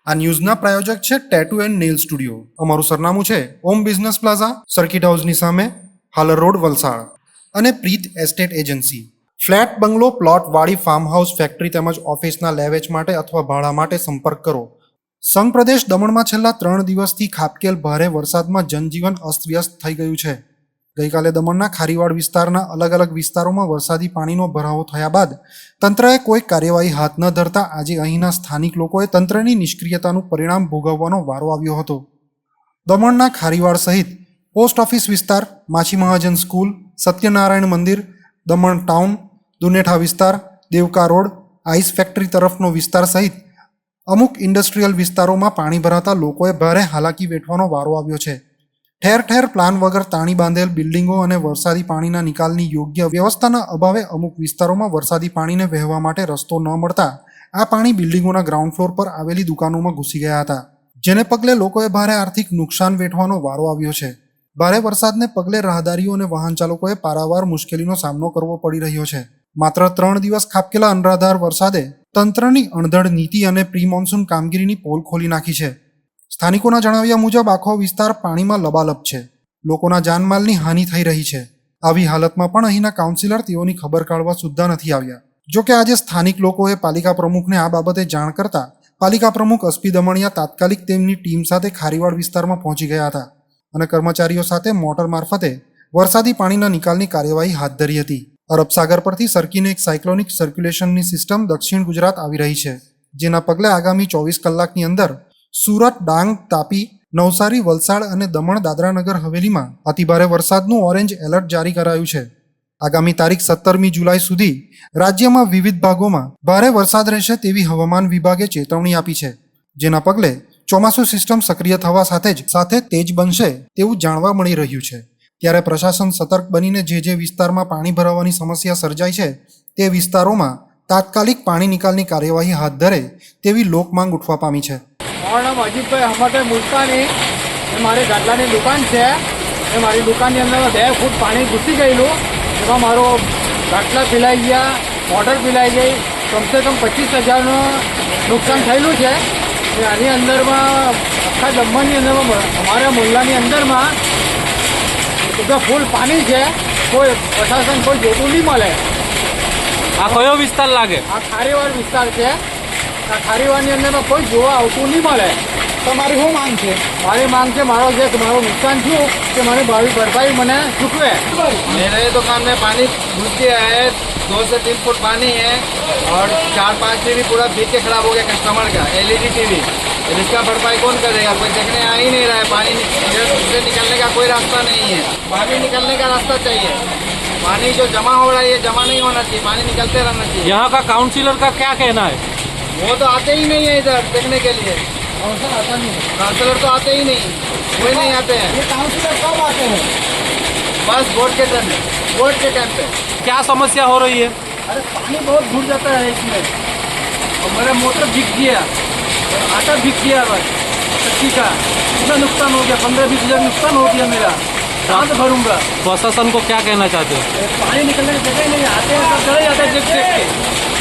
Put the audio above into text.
આ ન્યૂઝના પ્રાયોજક છે tattoo and nail studio. અમારું સરનામું છે ઓમ બિઝનેસ પ્લાઝા, સર્કિટ હાઉસની સામે, હાલર રોડ, વલસાડ. અને પ્રીત એસ્ટેટ એજન્સી. ફ્લેટ, બંગલો, પ્લોટ, વાડી, ફાર્મ હાઉસ, ફેક્ટરી તેમજ ઓફિસના લેવેચ માટે અથવા ભાડા માટે સંપર્ક કરો. સંઘ પ્રદેશ દમણમાં છેલ્લા 3 દિવસથી ખાબકેલ ભારે વરસાદમાં જનજીવન અસ્તવ્યસ્ત થઈ ગયું છે. ગઈકાલે દમણના ખારીવાડ વિસ્તારના અલગ અલગ વિસ્તારોમાં વરસાદી પાણીનો ભરાવો થયા બાદ તંત્રએ કોઈ કાર્યવાહી હાથ ન ધરતા આજે અહીંના સ્થાનિક લોકોએ તંત્રની નિષ્ક્રિયતાનું પરિણામ ભોગવવાનો વારો આવ્યો હતો. દમણના ખારીવાડ સહિત પોસ્ટ ઓફિસ વિસ્તાર, માછી મહાજન સ્કૂલ, સત્યનારાયણ મંદિર, દમણ ટાઉન, દુનેઠા વિસ્તાર, દેવકા રોડ, આઈસ ફેક્ટરી તરફનો વિસ્તાર સહિત અમુક ઇન્ડસ્ટ્રીયલ વિસ્તારોમાં પાણી ભરાતા લોકોએ ભારે હાલાકી વેઠવાનો વારો આવ્યો છે. ઠેર ઠેર પ્લાન વગર તાણી બાંધેલ બિલ્ડિંગો અને વરસાદી પાણીના નિકાલની યોગ્ય વ્યવસ્થાના અભાવે અમુક વિસ્તારોમાં વરસાદી પાણીને વહેવા માટે રસ્તો ન મળતા આ પાણી બિલ્ડિંગોના ગ્રાઉન્ડ ફ્લોર પર આવેલી દુકાનોમાં ઘૂસી ગયા હતા, જેને પગલે લોકોએ ભારે આર્થિક નુકસાન વેઠવાનો વારો આવ્યો છે. ભારે વરસાદને પગલે રાહદારીઓ અને વાહન ચાલકોએ પારાવાર મુશ્કેલીનો સામનો કરવો પડી રહ્યો છે. માત્ર 3 દિવસ ખાબકેલા અનરાધાર વરસાદે તંત્રની અણધડ નીતિ અને પ્રી મોન્સૂન કામગીરીની પોલ ખોલી નાખી છે. સ્થાનિકોના જણાવ્યા મુજબ આખો વિસ્તાર પાણીમાં લબાલબ છે. લોકોના જાનમાલની હાનિ થઈ રહી છે. આવી હાલતમાં પણ અહીંના કાઉન્સિલર તેઓની ખબર કાઢવા સુદ્ધા નથી આવ્યા. જોકે આજે સ્થાનિક લોકોએ પાલિકા પ્રમુખને આ બાબતે જાણ કરતા પાલિકા પ્રમુખ અસ્પી દમણિયા તાત્કાલિક તેમની ટીમ સાથે ખારીવાડ વિસ્તારમાં પહોંચી ગયા હતા અને કર્મચારીઓ સાથે મોટર મારફતે વરસાદી પાણીના નિકાલની કાર્યવાહી હાથ ધરી હતી. અરબ સાગર પરથી સરકીને એક સાયક્લોનિક સર્ક્યુલેશનની સિસ્ટમ દક્ષિણ ગુજરાત આવી રહી છે, જેના પગલે આગામી 24 કલાકની અંદર સુરત, ડાંગ, તાપી, નવસારી, વલસાડ અને દમણ દાદરાનગર હવેલીમાં અતિભારે વરસાદનું ઓરેન્જ એલર્ટ જારી કરાયું છે. આગામી તારીખ 17મી જુલાઈ સુધી રાજ્યમાં વિવિધ ભાગોમાં ભારે વરસાદ રહેશે તેવી હવામાન વિભાગે ચેતવણી આપી છે, જેના પગલે ચોમાસુ સિસ્ટમ સક્રિય થવા સાથે તેજ બનશે તેવું જાણવા મળી રહ્યું છે. ત્યારે પ્રશાસન સતર્ક બનીને જે વિસ્તારમાં પાણી ભરાવાની સમસ્યા સર્જાય છે તે વિસ્તારોમાં તાત્કાલિક પાણી નિકાલની કાર્યવાહી હાથ ધરે તેવી લોકમાંગ ઉઠવા પામી છે. મારું નામ અજીતભાઈ હમતભાઈ મુલતાની. એ મારી ગાટલાની દુકાન છે. એ મારી દુકાનની અંદર 2 ફૂટ પાણી ઘૂસી ગયેલું. એમાં મારો ગાટલા પીલાઈ ગયા, મોટર પીલાઈ ગઈ. કમસે કમ 25,000નું નુકસાન થયેલું છે. આની અંદરમાં આખા દમણની અંદરમાં અમારા મોહલ્લાની અંદરમાં બધા ફૂલ પાણી છે. કોઈ પ્રશાસન કોઈ જોતું નહીં મળે. આ કયો વિસ્તાર લાગે? આ ખારીવાડ વિસ્તાર છે. આ ખારીવાડની અંદરમાં કોઈ જોવા આવતું નહીં મળે. તમારી શું માંગ છે? મારી માંગ છે મારું નુકસાન થયું કે મને भरपाई મને चुकवे. मेरे दुकान में पानी घुस गया है. 2 से 3 फुट पानी है और 4-5 टीवी पूरा भीग के खराब हो गया कस्टमर का, LED टीवी. इसका भरपाई कौन करेगा? कोई देखने आ ही नहीं रहा है. पानी से निकलने का कोई रास्ता नहीं है. पानी निकलने का रास्ता चाहिए. पानी जो जमा हो रहा है ये जमा नहीं होना चाहिए. पानी निकलते रहना चाहिए. यहाँ का काउंसिलर का क्या कहना है? वो तो आते ही नहीं है इधर देखने के लिए. काउंसलर तो आते ही नहीं, कोई नहीं आते हैं. ये काउंसिलर कब आते हैं? बस वोट के टाइम पे. क्या समस्या हो रही है? अरे पानी बहुत घुस जाता है इसमें. और मेरा मोटर भीग गया, आटा भीग गया. बस कच्ची का इतना नुकसान हो गया. 15-20 हज़ार नुकसान हो गया मेरा. कहाँ से भरूंगा? प्रशासन को क्या कहना चाहते हो? पानी निकलने की जगह नहीं. आते हैं सब चले जाते हैं देख के.